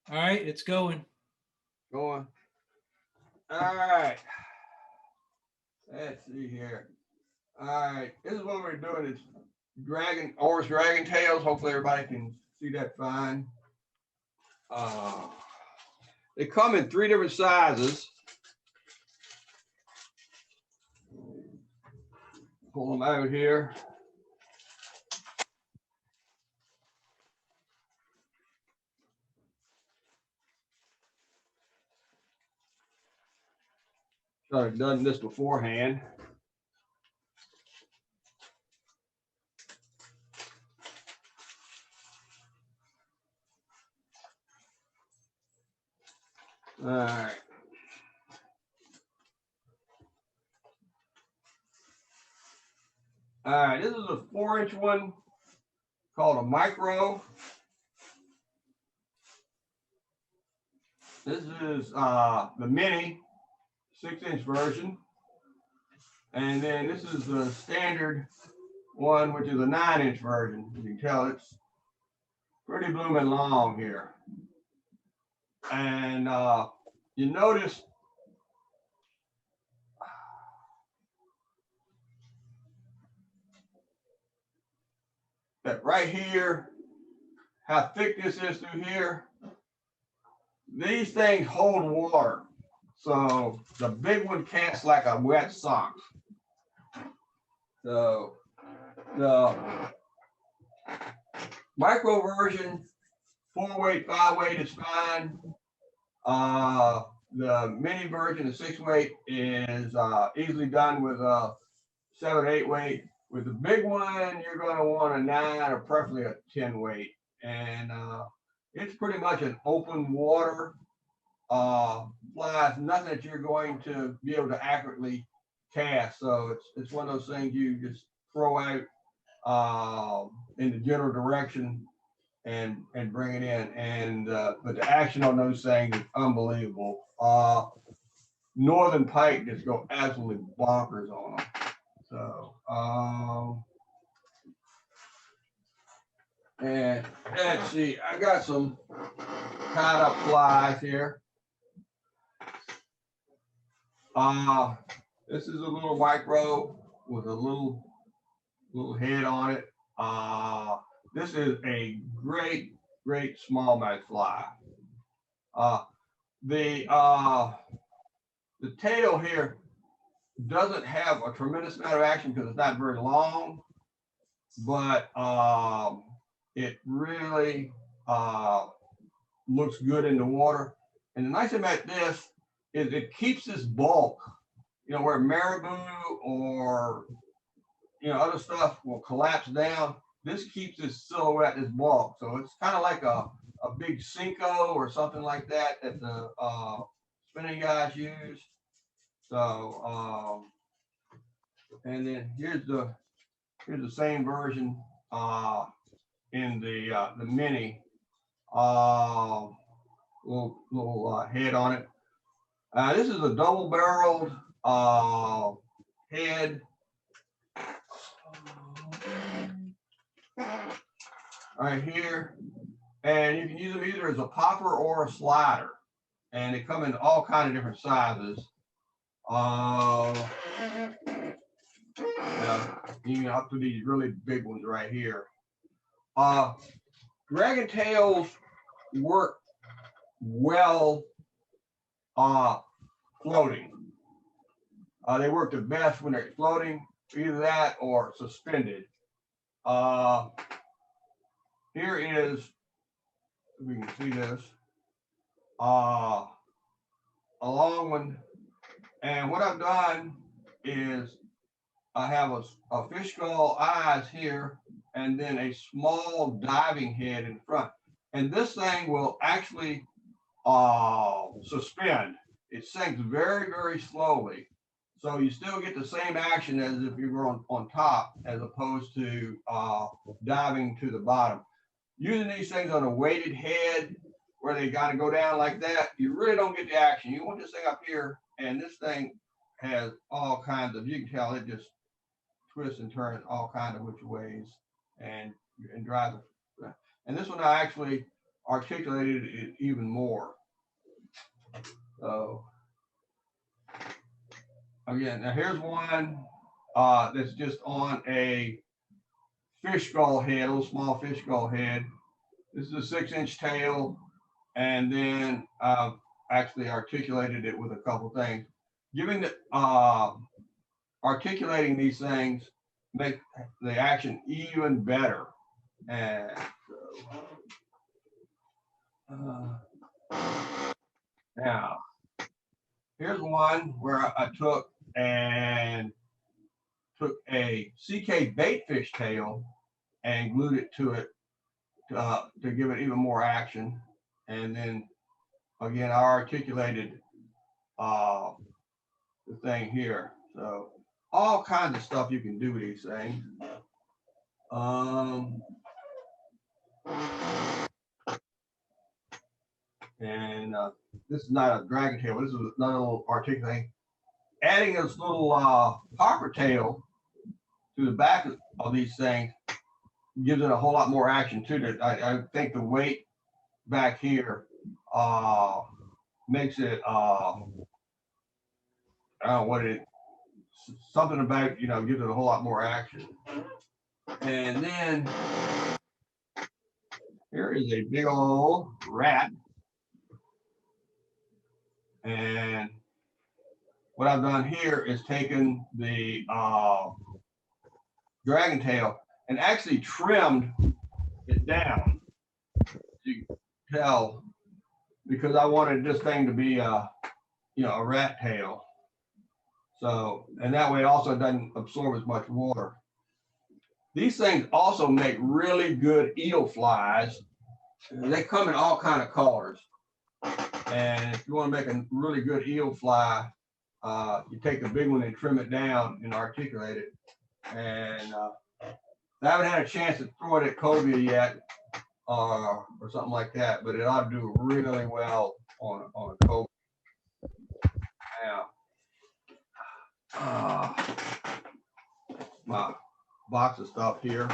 All right, it's going. Going. All right. Let's see here. All right. This is what we're doing. It's orange dragon tails. Hopefully everybody can see that fine. Uh, they come in three different sizes. Pull them out here. Should have done this beforehand. All right. All right. This is a 4-inch one called a micro. This is the mini 6-inch version. And then this is the standard one, which is a 9-inch version. You can tell it's pretty blooming long here. And you notice that right here, how thick this is through here, these things hold water. So the big one casts like a wet sock. So the micro version, 4-weight, 5-weight is fine. The mini version, the 6-weight, is easily done with a 7 or 8-weight. With the big one, you're going to want a 9 or preferably a 10-weight. And it's pretty much an open water fly. It's nothing that you're going to be able to accurately cast. So it's one of those things you just throw out in the general direction and bring it in. And but the action on those things is unbelievable. Northern pike just go absolutely bonkers on them. So and let's see, I got some tied up flies here. This is a little micro with a little head on it. This is a great smallmouth fly. Uh, the tail here doesn't have a tremendous amount of action because it's not very long, but it really looks good in the water. And the nice thing about this is it keeps its bulk. You know, where marabou or other stuff will collapse down, this keeps its silhouette, its bulk. So it's kind of like a big Cinco or something like that that the spinning guys use. So and then here's the same version in the mini. Uh, little head on it. This is a double barreled head. Right here, and you can use them either as a popper or a slider, and they come in all kind of different sizes. Even up to these really big ones right here. Dragon tails work well floating. They work the best when they're floating, either that or suspended. Here is, if we can see this, a long one. And what I've done is I have a fish skull eyes here and then a small diving head in front. And this thing will actually suspend. It sinks very slowly. So you still get the same action as if you were on top as opposed to diving to the bottom. Using these things on a weighted head where they got to go down like that, you really don't get the action. You want this thing up here, and this thing has all kinds of, you can tell it just twists and turns all kinds of which ways and drives it. And this one I actually articulated it even more. So again, now here's one that's just on a fish gull head, a little small fish gull head. This is a 6-inch tail, and then I've actually articulated it with a couple things. Giving the articulating these things make the action even better. And so, now here's one where I took a CK baitfish tail and glued it to it to give it even more action. And then again, I articulated the thing here. So all kinds of stuff you can do with these things. And this is not a dragon tail, this is another little articulating. Adding this little popper tail to the back of these things gives it a whole lot more action too. I think the weight back here makes it I don't know what it, something about, you know, gives it a whole lot more action. And then here is a big old rat. And what I've done here is taken the dragon tail and actually trimmed it down. You can tell, because I wanted this thing to be a rat tail. So, and that way it also doesn't absorb as much water. These things also make really good eel flies. They come in all kind of colors. And if you want to make a really good eel fly, you take the big one and trim it down and articulate it. And I haven't had a chance to throw it at cobia yet, or something like that, but it ought to do really well on a cobia. Now, my box of stuff here.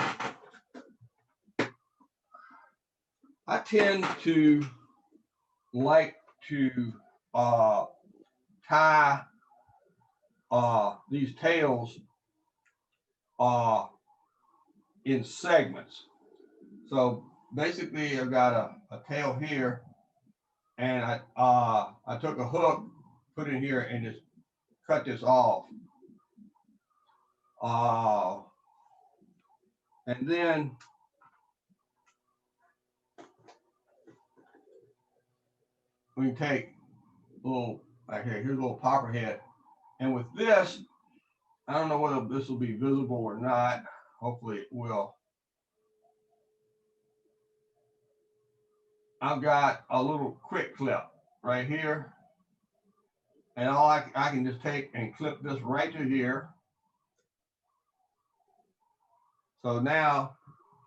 I tend to like to tie these tails in segments. So basically I've got a tail here, and I took a hook, put it here, and just cut this off. And then we can take a little, like here, here's a little popper head. And with this, I don't know whether this will be visible or not. Hopefully it will. I've got a little quick clip right here. And all I can just take and clip this right to here. So now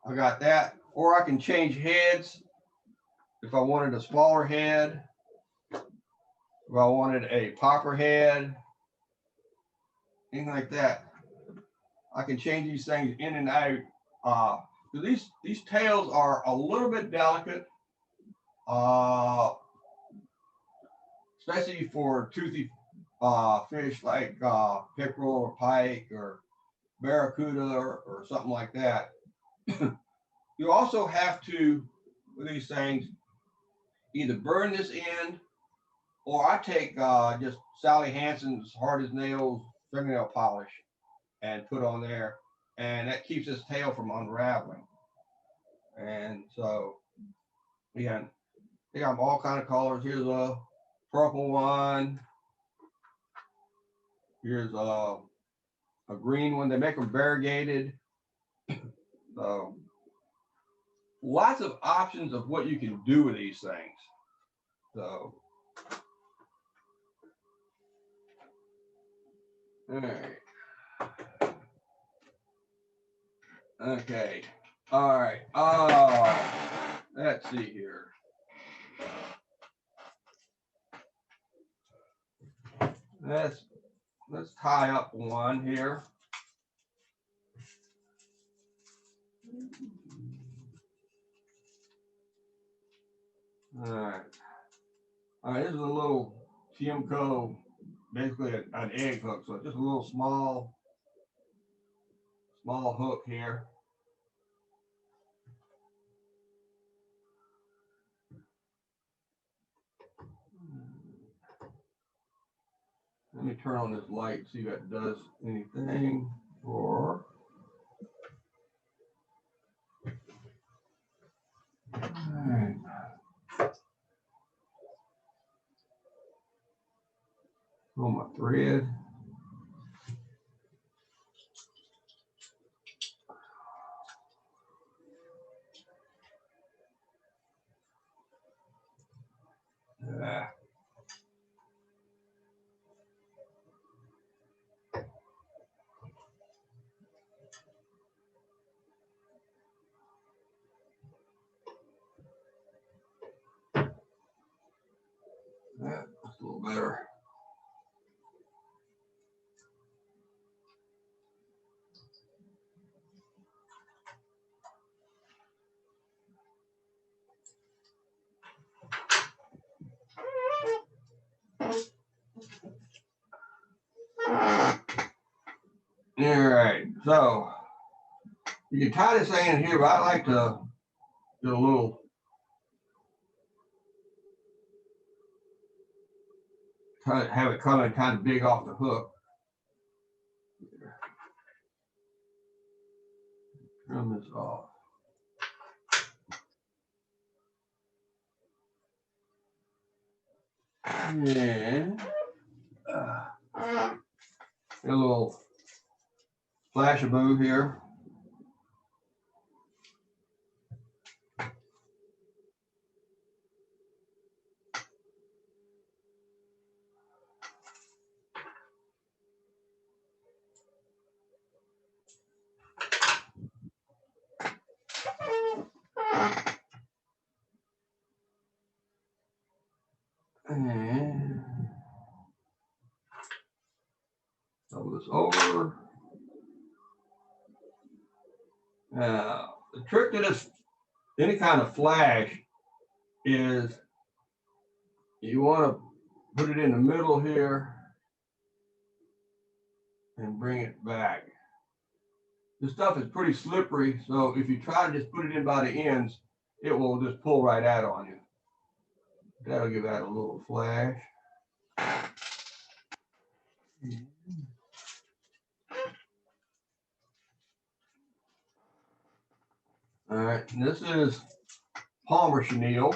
I got that, or I can change heads if I wanted a smaller head, if I wanted a popper head, anything like that. I can change these things in and out. These tails are a little bit delicate, especially for toothy fish like pickerel or pike or barracuda or something like that. You also have to, with these things, either burn this end, or I take just Sally Hansen's hard as nails fingernail polish and put on there, and that keeps this tail from unraveling. And so, again, they got all kind of colors. Here's a purple one. Here's a green one. They make them variegated. So, lots of options of what you can do with these things. So, all right. Okay. All right. Let's see here. Let's tie up one here. All right, this is a little Timco, basically an egg hook. So just a little small hook here. Let me turn on this light, see if it does anything. Or all right. On my thread. Yeah. That's a little better. All right, so you can tie this thing in here, but I like to do a little have it coming kind of big off the hook. Trim this off. And a little flash of blue here. And throw this over. Now, the trick to this, any kind of flash, is you want to put it in the middle here and bring it back. This stuff is pretty slippery, so if you try to just put it in by the ends, it will just pull right out on you. That'll give that a little flash. All right, and this is Palmer chenille.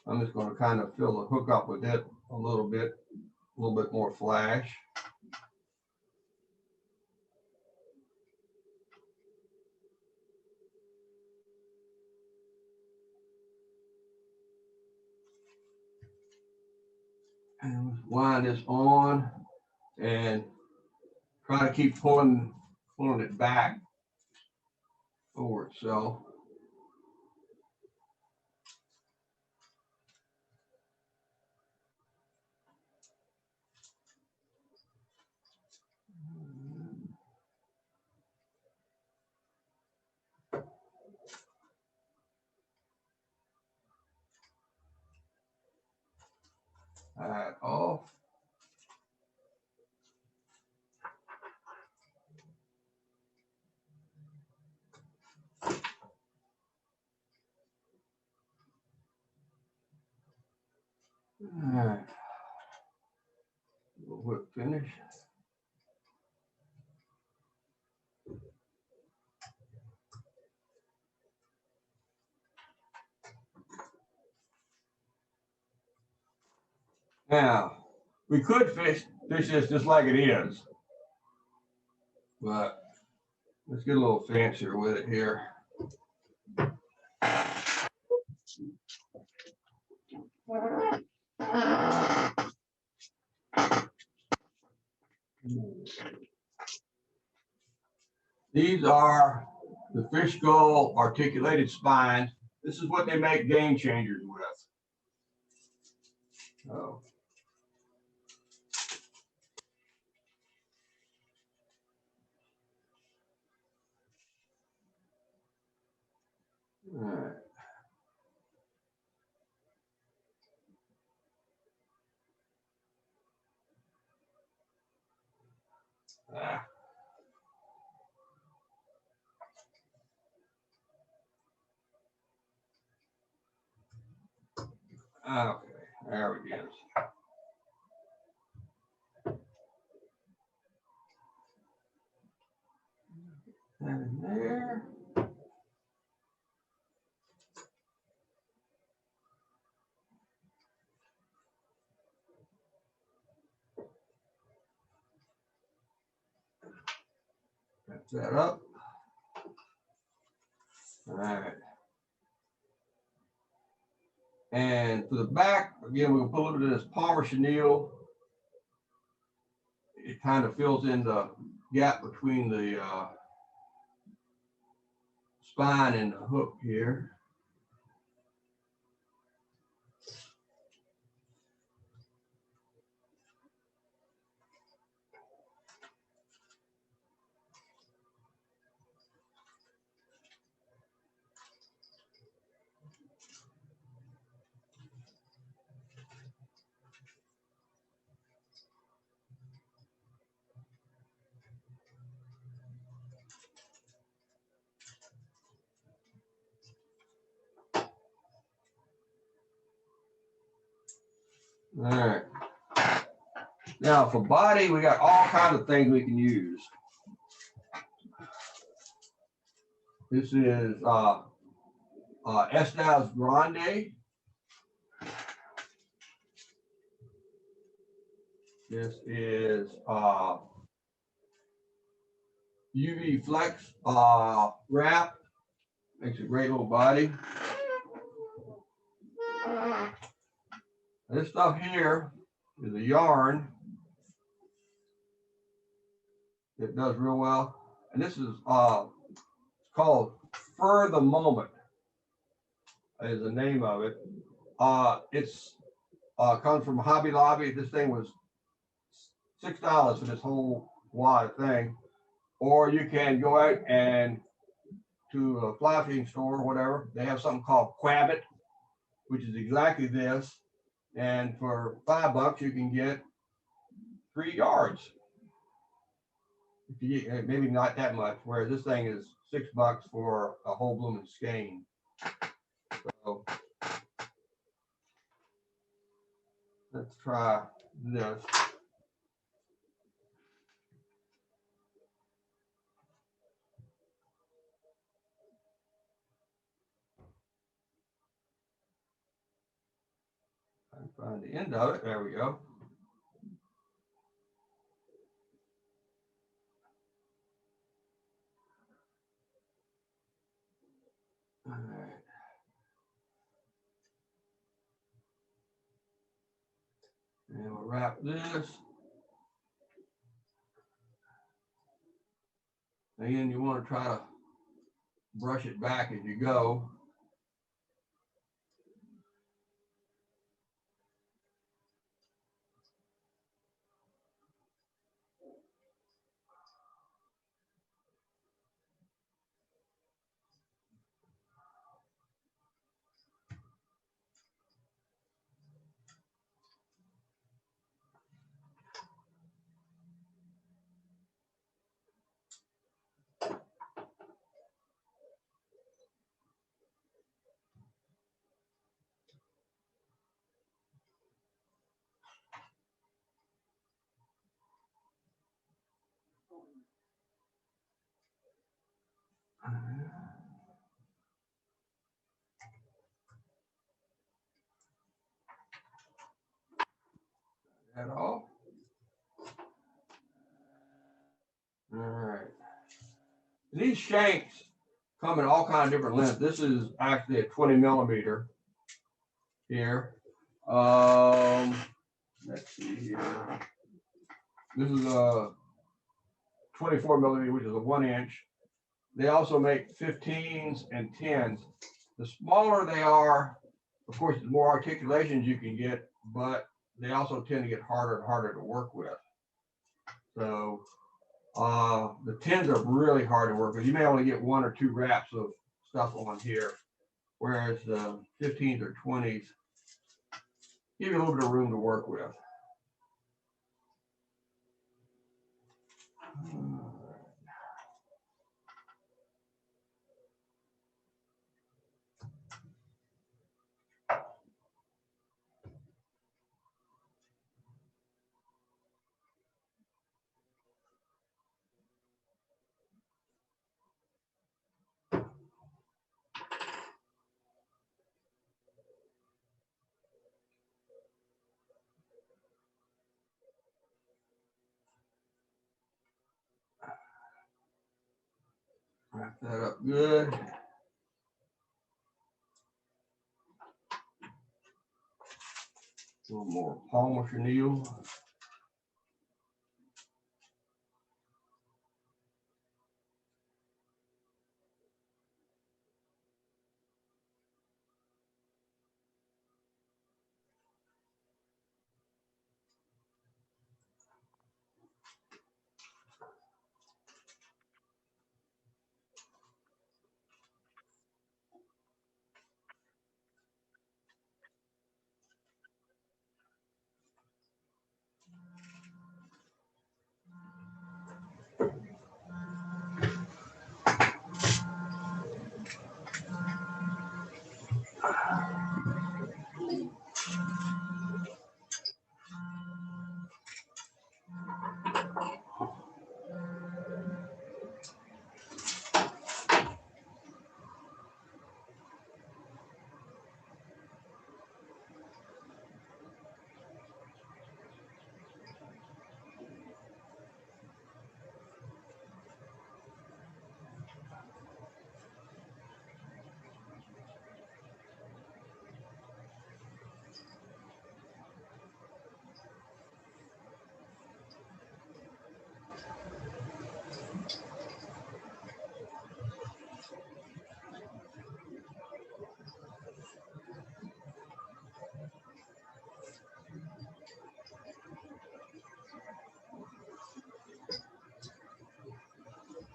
I'm just going to kind of fill the hook up with it a little bit more flash. And wind this on and try to keep pulling it back over itself. That off. All right. Whip finish. Now, we could fish this just like it is, but let's get a little fancier with it here. These are the fish gull articulated spines. This is what they make game changers with. So, all right. Ah. Okay, there we go. And there. That's that up. All right. And for the back, again, we'll put a little bit of this Palmer chenille. It kind of fills in the gap between the spine and the hook here. All right. Now for body, we got all kinds of things we can use. This is Estes Grande. This is UV Flex wrap. Makes a great little body. This stuff here is a yarn. It does real well. And this is called For the Moment is the name of it. It's comes from Hobby Lobby. This thing was $6 for this whole wad of thing. Or you can go out and to a fly fishing store or whatever. They have something called Quabbit, which is exactly this. And for $5 you can get 3 yards. Maybe not that much, whereas this thing is $6 for a whole blooming skein. So let's try this. Find the end of it. There we go. All right. And we'll wrap this. Again, you want to try to brush it back as you go. That all? All right. These shanks come in all kinds of different lengths. This is actually a 20 millimeter here. Let's see here. This is a 24 millimeter, which is a 1 inch. They also make 15s and 10s. The smaller they are, of course, the more articulations you can get, but they also tend to get harder and harder to work with. So the 10s are really hard to work with. You may only get 1 or 2 wraps of stuff on here, whereas the 15s or 20s give you a little bit of room to work with. Wrap that up good. A little more palm chenille.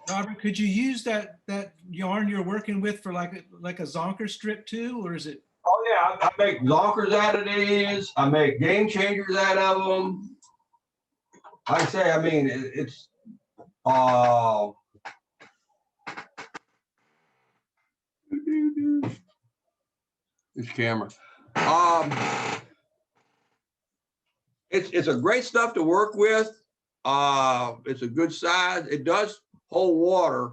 Robert, could you use that yarn you're working with for like a zonker strip too, or is it? Oh yeah, I make zonkers out of these. I make game changers out of them. Like I say, I mean, it's this camera. It's a great stuff to work with. It's a good size. It does hold water,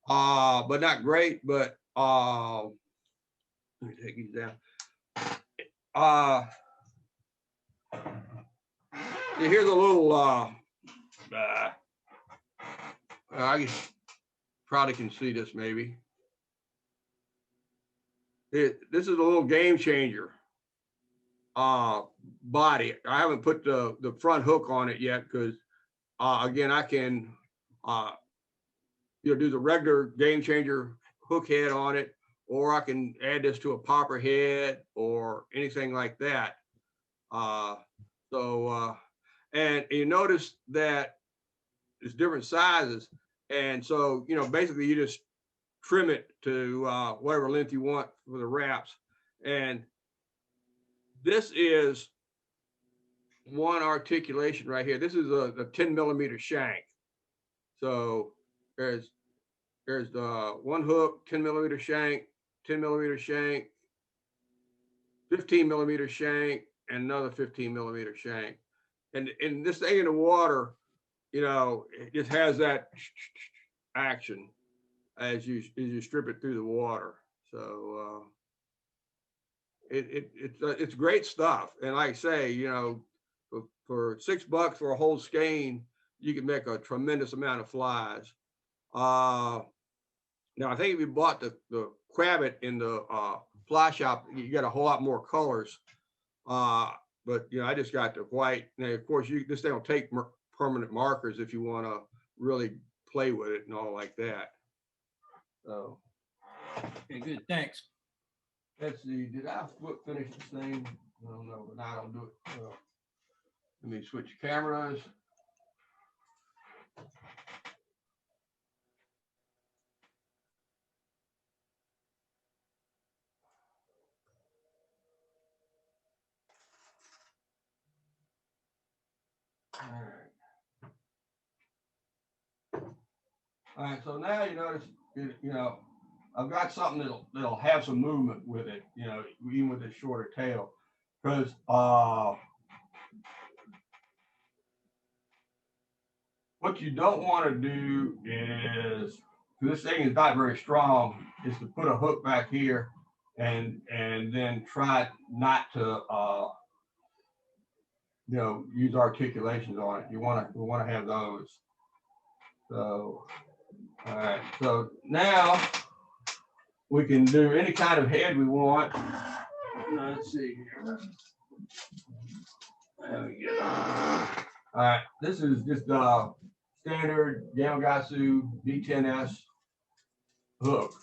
but not great. But let me take these down. Here's a little. I probably can see this maybe. This is a little game changer. Body. I haven't put the front hook on it yet because again I can do the regular game changer hook head on it, or I can add this to a popper head or anything like that. And you notice that it's different sizes, and so basically you just trim it to whatever length you want for the wraps. And this is one articulation right here. This is a 10 millimeter shank. So there's one hook, 10 millimeter shank, 10 millimeter shank, 15 millimeter shank, and another 15 millimeter shank. And this thing in the water, it just has that action as you strip it through the water. So it's great stuff. And like I say, for $6 for a whole skein, you can make a tremendous amount of flies. Now I think if you bought the Crabbit in the fly shop, you get a whole lot more colors. But I just got the white. Now, of course, this thing will take permanent markers if you want to really play with it and all like that. So. Okay, good. Thanks. Let's see. Did I finish this thing? I don't know, but now I don't do it. Let me switch cameras. All right. All right, so now you notice, you know, I've got something that'll have some movement with it, you know, even with a shorter tail, because what you don't want to do is, this thing is not very strong, is to put a hook back here and then try not to you know, use articulations on it. We want to have those. So all right, so now we can do any kind of head we want. Let's see here. There we go. All right, this is just standard Gamakatsu B10S hook.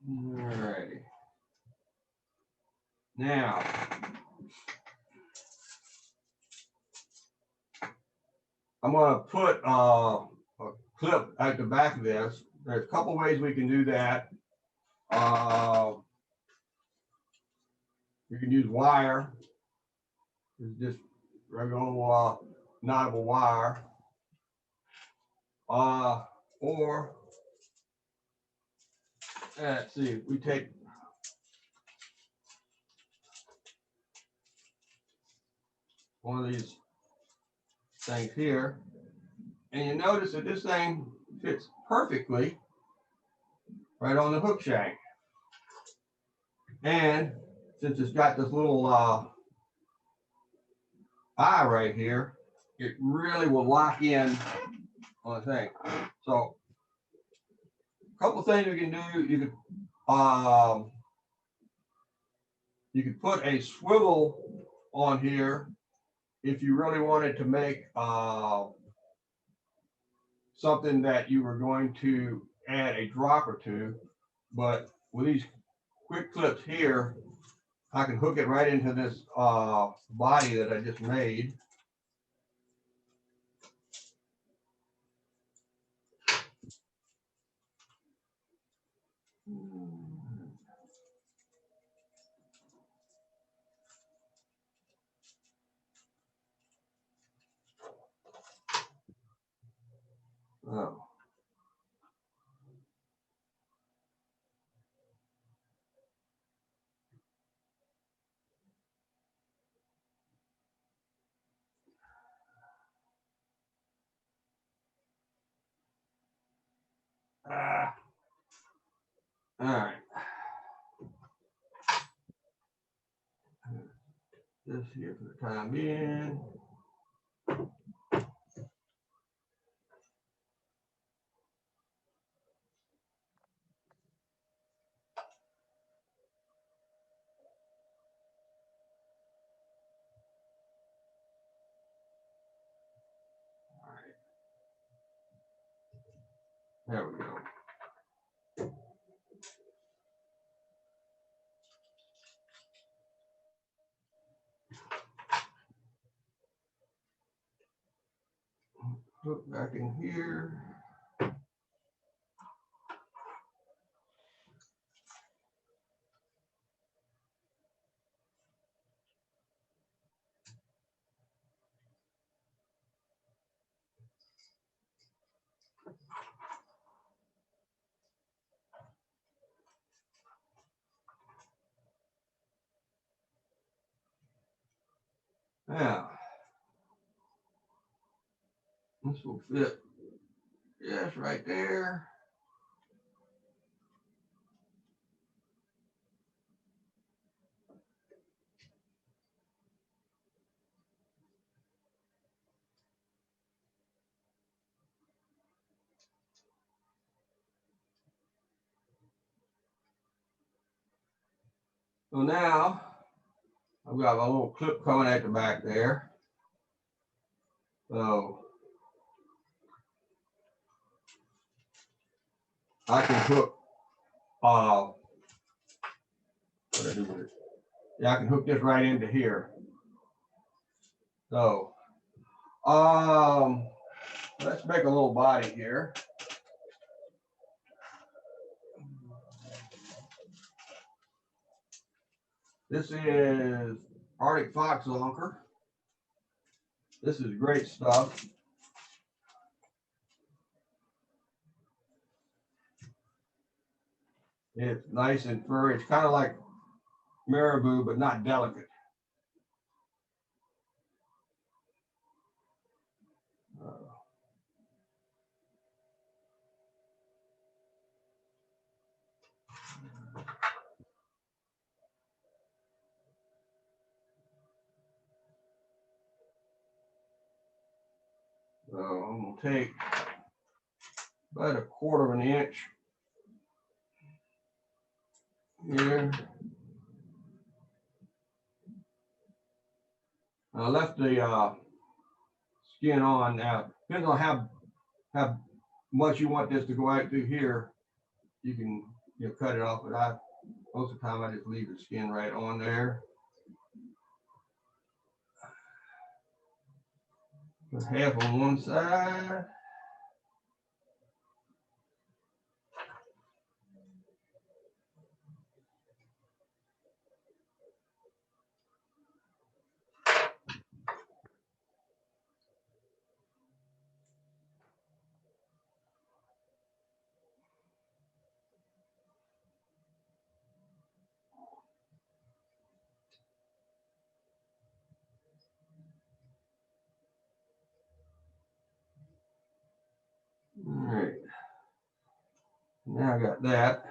Alrighty. Now, I'm going to put a clip at the back of this. There's a couple ways we can do that. You can use wire. It's just regular knottable wire. Or let's see, we take one of these things here, and you notice that this thing fits perfectly right on the hook shank. And since it's got this little eye right here, it really will lock in on the thing. So a couple things you can do, you could put a swivel on here if you really wanted to make something that you were going to add a dropper to. But with these quick clips here, I can hook it right into this body that I just made. Oh. All right. This here for the time being. All right. There we go. Hook back in here. Now, this will fit just right there. So now I've got a little clip coming at the back there. So I can hook what do I do with it? Yeah, I can hook this right into here. So Let's make a little body here. This is Arctic fox zonker. This is great stuff. It's nice and furry. It's kind of like marabou, but not delicate. So I'm going to take about 1/4 of an inch here. I left the skin on. Now, depends on how much you want this to go out through here. You can cut it off, but most of the time I just leave the skin right on there. Put half on one side. All right. Now I got that.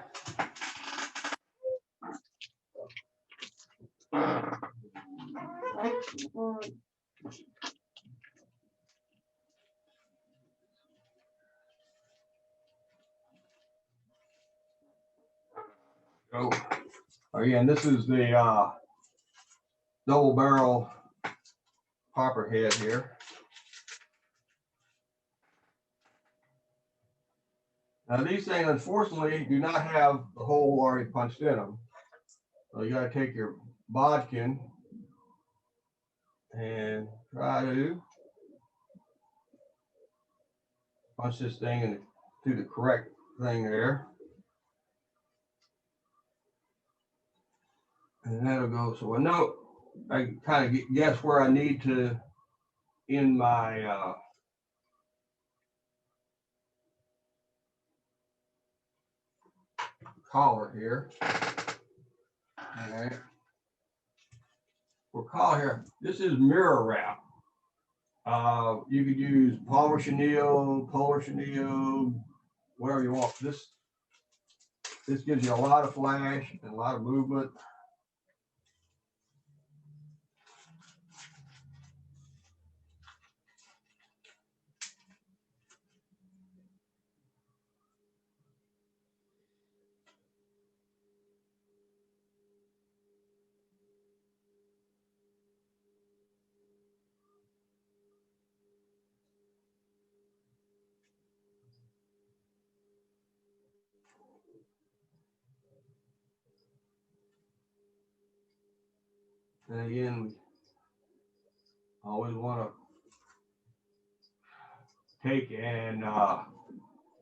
Oh yeah, and this is the double barrel copperhead here. Now these things, unfortunately, do not have the hole already punched in them. So you got to take your bodkin and try to punch this thing into the correct thing there. And that'll go. So I know I can kind of guess where I need to end my collar here. All right. For collar here, this is mirror wrap. You could use polymer chenille, polar chenille, whatever you want. This gives you a lot of flash and a lot of movement. And again, we always want to take and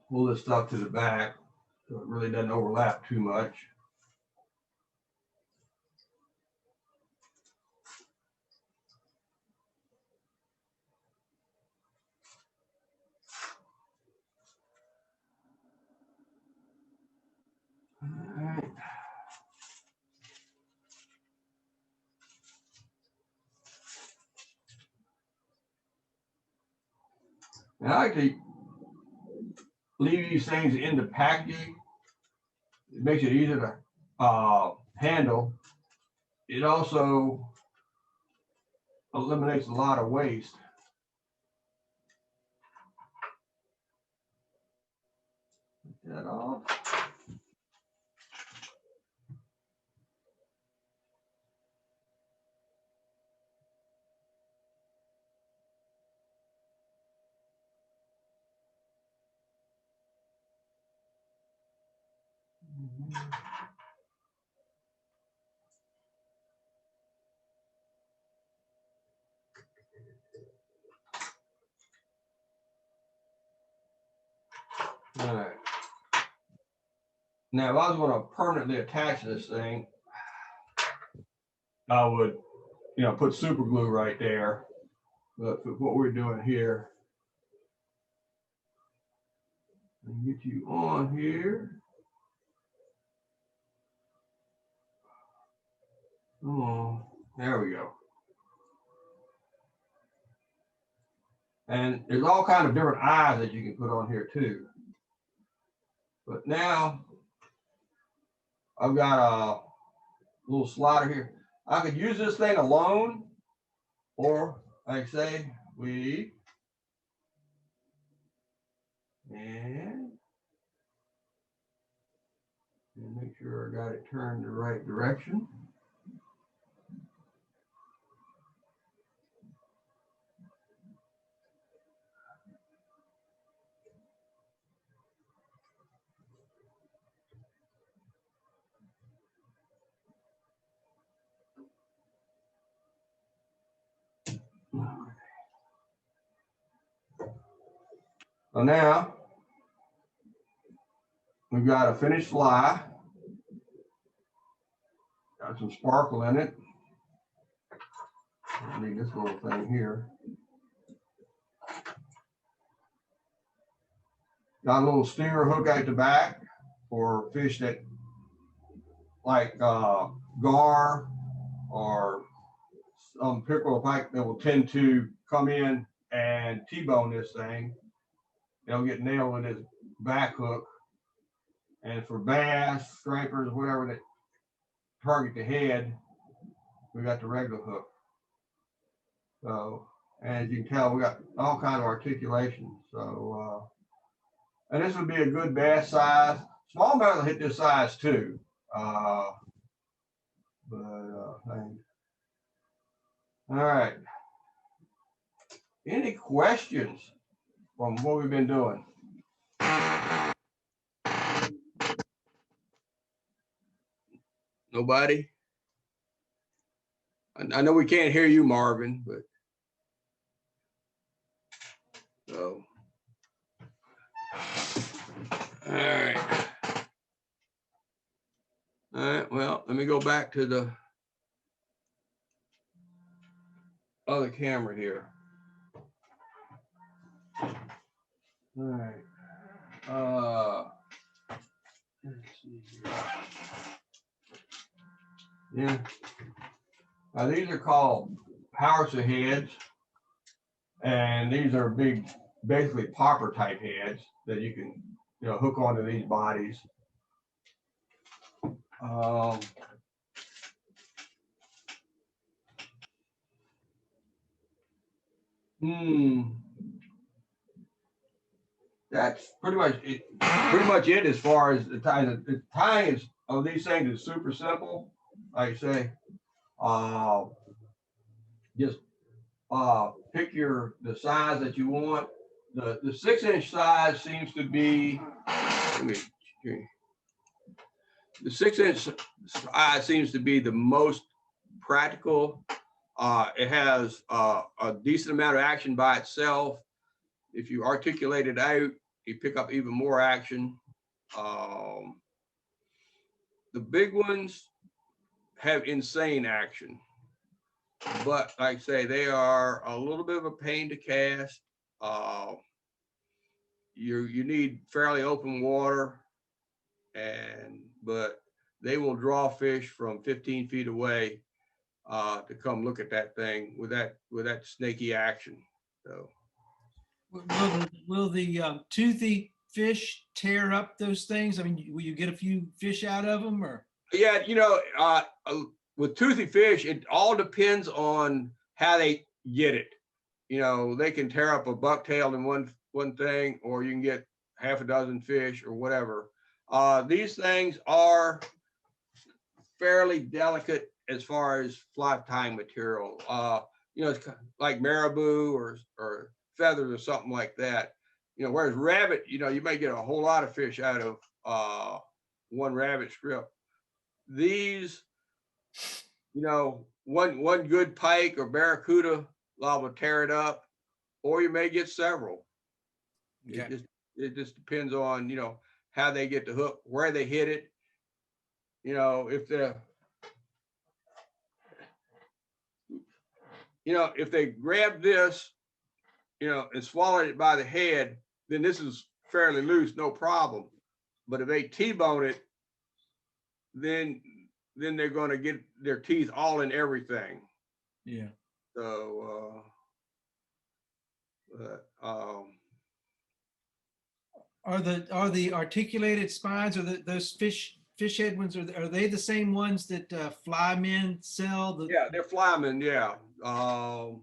pull this stuff to the back so it really doesn't overlap too much. All right. And I like to leave these things in the packaging. It makes it easier to handle. It also eliminates a lot of waste. Take that off. All right. Now, if I was going to permanently attach this thing, I would, you know, put super glue right there. But what we're doing here, get you on here. Oh, there we go. And there's all kinds of different eyes that you can put on here too. But now I've got a little slider here. I could use this thing alone, or like I say, and make sure I got it turned the right direction. So now we've got a finished fly. Got some sparkle in it. I need this little thing here. Got a little stinger hook at the back for fish that like gar or some pickerel or pike that will tend to come in and T-bone this thing. They'll get nailed with this back hook. And for bass, stripers, whatever that target the head, we got the regular hook. So, as you can tell, we got all kinds of articulation. So, and this would be a good bass size. Smallmouth will hit this size too. All right. Any questions from what we've been doing? Nobody? I know we can't hear you, Marvin, but so. All right. All right, well, let me go back to the other camera here. All right. Let's see here. Yeah. Now these are called howitzer heads, and these are big, basically popper type heads that you can, you know, hook onto these bodies. That's pretty much it. Pretty much it as far as the tying. The tying of these things is super simple. Like I say, just pick the size that you want. The 6-inch size seems to be. The 6-inch size seems to be the most practical. It has a decent amount of action by itself. If you articulate it out, you pick up even more action. The big ones have insane action, but like I say, they are a little bit of a pain to cast. You need fairly open water, but they will draw fish from 15 feet away to come look at that thing with that snaky action. So. Will the toothy fish tear up those things? I mean, will you get a few fish out of them, or? Yeah, you know, with toothy fish, it all depends on how they get it. You know, they can tear up a bucktail in one thing, or you can get half a dozen fish or whatever. These things are fairly delicate as far as fly tying material. You know, it's like marabou or feathers or something like that. You know, whereas rabbit, you know, you may get a whole lot of fish out of one rabbit strip. These, you know, one good pike or barracuda will tear it up, or you may get several. Okay. it just depends on, how they get the hook, where they hit it. If if they grab this, and swallowed it by the head, then this is fairly loose, no problem. But if they T-bone it, then they're going to get their teeth all in everything. Yeah. So, Are the articulated spines, or those fish head ones, are they the same ones that flymen sell? yeah, they're flymen. Yeah. So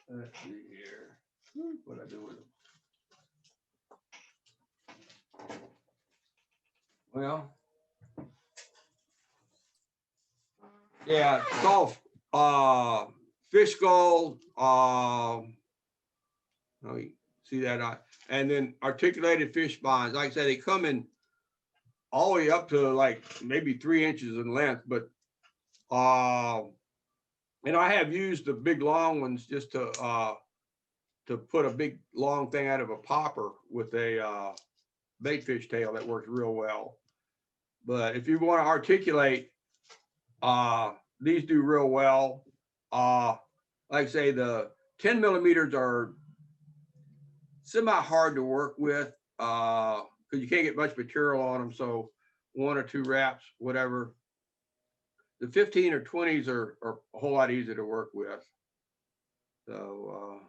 let's see here. What I do with them? Well, yeah, it's all fish skull. See that? And then articulated fish spines. Like I said, they come in all the way up to like maybe 3 inches in length. But and I have used the big long ones just to put a big long thing out of a popper with a bait fish tail. That works real well. But if you want to articulate, these do real well. Like I say, the 10 millimeters are semi hard to work with because you can't get much material on them. So 1 or 2 wraps, whatever. The 15 or 20s are a whole lot easier to work with. So,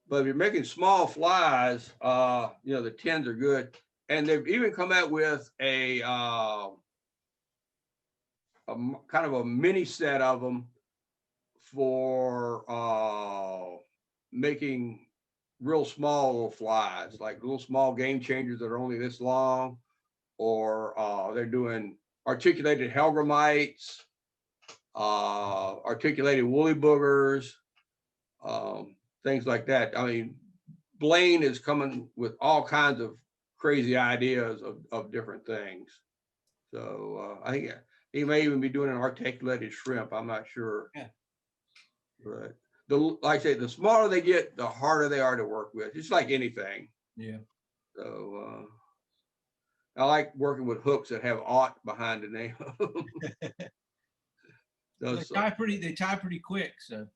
but if you're making small flies, the 10s are good. And they've even come out with a kind of a mini set of them for making real small little flies, like little small game changers that are only this long, or they're doing articulated hellgrammites, articulated woolly boogers, things like that. I mean, Blaine is coming with all kinds of crazy ideas of different things. So I think he may even be doing an articulated shrimp. I'm not sure. Yeah. But like I say, the smaller they get, the harder they are to work with. It's like anything. Yeah. So I like working with hooks that have "ought" behind the name. They tie pretty quick. So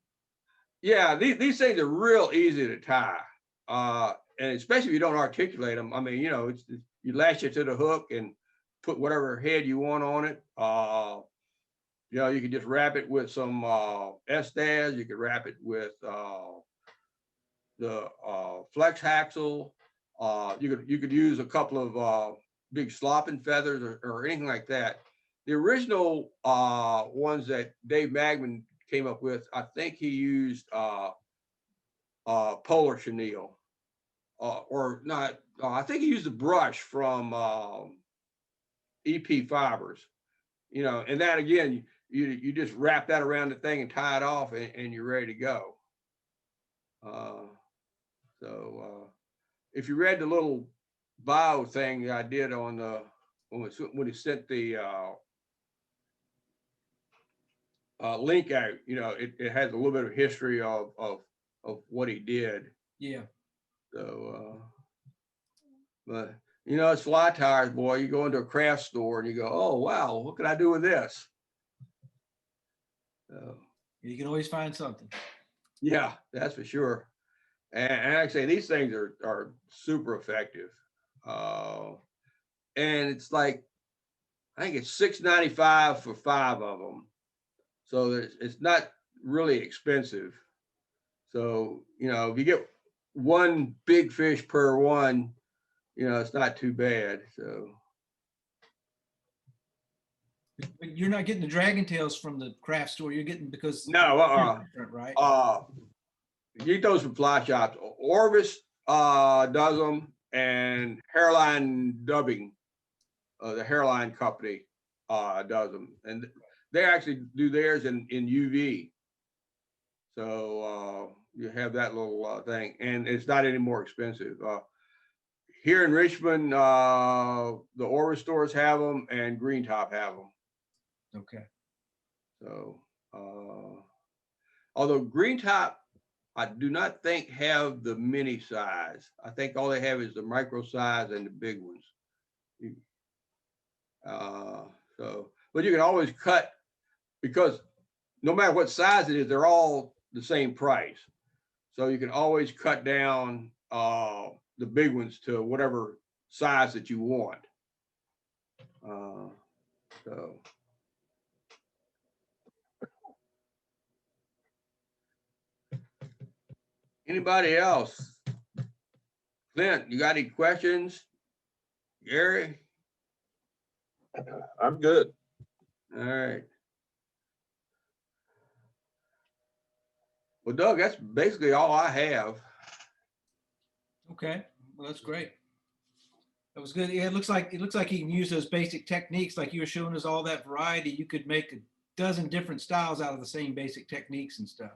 yeah, these things are real easy to tie, and especially if you don't articulate them. I mean, you lash it to the hook and put whatever head you want on it. You can just wrap it with some Estes. You could wrap it with the flex haxel. You could use a couple of big slopping feathers or anything like that. The original ones that Dave Magman came up with, I think he used polar chenille, or not. I think he used a brush from EP Fibers. And that again, you just wrap that around the thing and tie it off, and you're ready to go. So if you read the little bio thing I did on the when he sent the link out, it has a little bit of history of what he did. yeah. So, but it's fly tires, boy. You go into a craft store and you go, oh wow, what can I do with this? So, You can always find something. yeah, that's for sure. And like I say, these things are super effective. And it's like, I think it's $6.95 for 5 of them. So it's not really expensive. So, if you get one big fish per one, it's not too bad. So. But you're not getting the dragon tails from the craft store. You're getting because no, different, right? You get those from fly shops. Orvis does them, and Hairline Dubbing, the Hairline Company, does them, and they actually do theirs in UV. So you have that little thing, and it's not any more expensive. Here in Richmond, the Orvis stores have them, and Green Top have them. Okay. So, although Green Top I do not think have the mini size. I think all they have is the micro size and the big ones. So, but you can always cut, because no matter what size it is, they're all the same price. So you can always cut down the big ones to whatever size that you want. So. Anybody else? Clint, you got any questions? Gary? I'm good. All right. Well, Doug, that's basically all I have. Okay, well, that's great. That was good. Yeah, it looks like you can use those basic techniques, like you were showing us all that variety. You could make a dozen different styles out of the same basic techniques and stuff.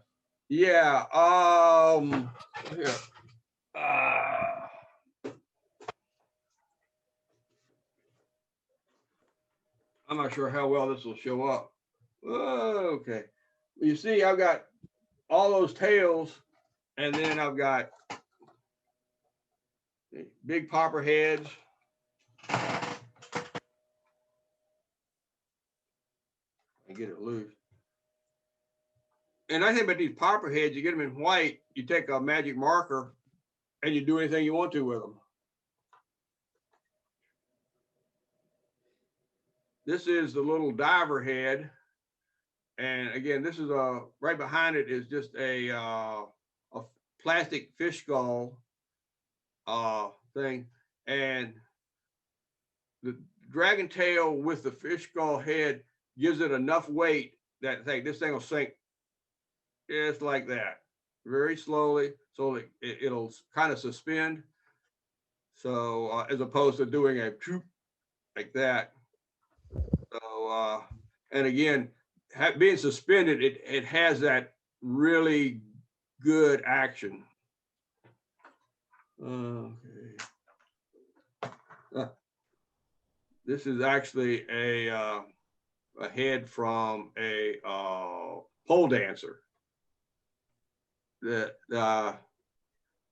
Yeah. Here. I'm not sure how well this will show up. Okay. You see, I've got all those tails, and then I've got big popper heads. I get it loose. And I think about these popper heads, you get them in white, you take a magic marker and you do anything you want to with them. This is the little diver head. And again, this is right behind it is just a plastic fish skull thing. And the dragon tail with the fish skull head gives it enough weight that this thing will sink just like that, very slowly, so it'll kind of suspend. So as opposed to doing a troop like that. So and again, being suspended, it has that really good action. Okay. This is actually a head from a pole dancer that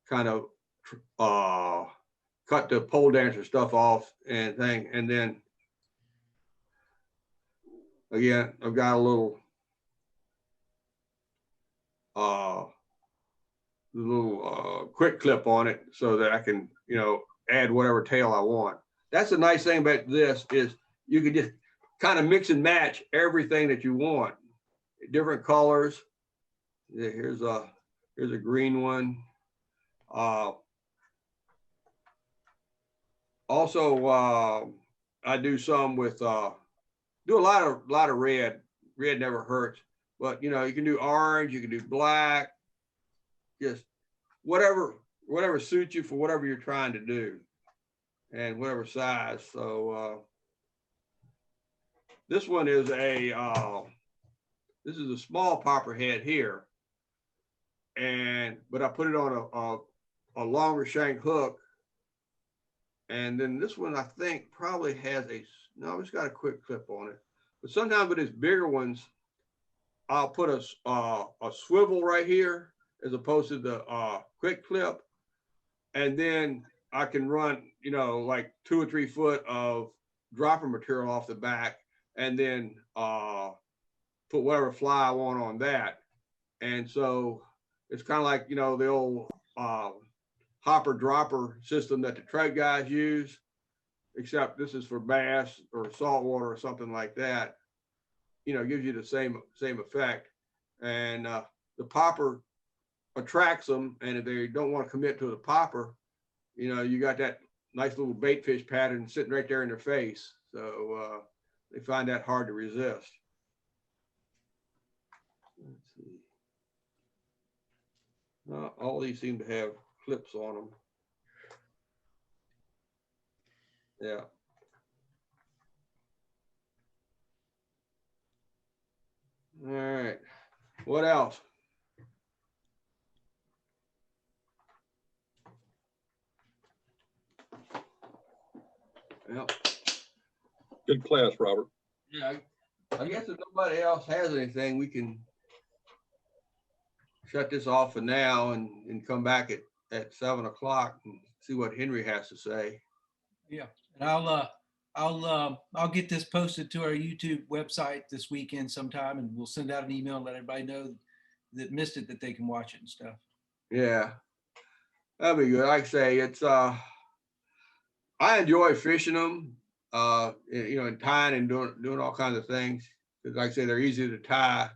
kind of cut the pole dancer stuff off and thing. And then again, I've got a little quick clip on it so that I can, add whatever tail I want. That's the nice thing about this is you can just kind of mix and match everything that you want. Different colors. Yeah, here's a green one. Also, I do some with do a lot of red. Red never hurts, but you can do orange, you can do black, just whatever suits you for whatever you're trying to do, and whatever size. So this one is this is a small popper head here, but I put it on a longer shank hook. And then this one, I think, probably has no, it's got a quick clip on it. But sometimes with these bigger ones, I'll put a swivel right here as opposed to the quick clip. And then I can run, like 2 or 3 foot of dropper material off the back, and then put whatever fly I want on that. And so it's kind of like, the old hopper dropper system that the trout guys use, except this is for bass or saltwater or something like that. It gives you the same effect. And the popper attracts them, and if they don't want to commit to the popper, you got that nice little bait fish pattern sitting right there in their face. So they find that hard to resist. Let's see. All these seem to have clips on them. Yeah. All right. What else? Yep. Good class, Robert. Yeah. I guess if nobody else has anything, we can shut this off for now and come back at 7 o'clock and see what Henry has to say. Yeah, and I'll get this posted to our YouTube website this weekend sometime, and we'll send out an email and let everybody know that missed it that they can watch it and stuff. Yeah, that'd be good. Like I say, it's I enjoy fishing them, you know, and tying and doing all kinds of things. Because like I say, they're easy to tie,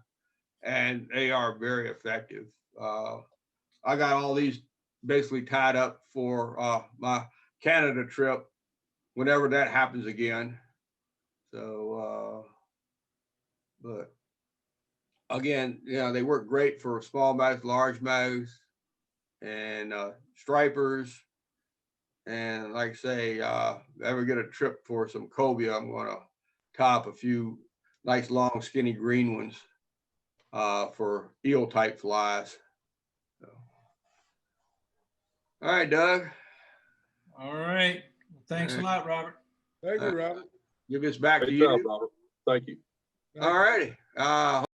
and they are very effective. I got all these basically tied up for my Canada trip whenever that happens again. So, but again, you know, they work great for smallmouth, largemouth, and stripers. And like I say, ever get a trip for some cobia, I'm going to top a few nice long skinny green ones for eel type flies. So. All right, Doug. All right. Well, thanks a lot, Robert. Thank you, Robert. Give this back to Great you. job, Robert. Thank you. All righty.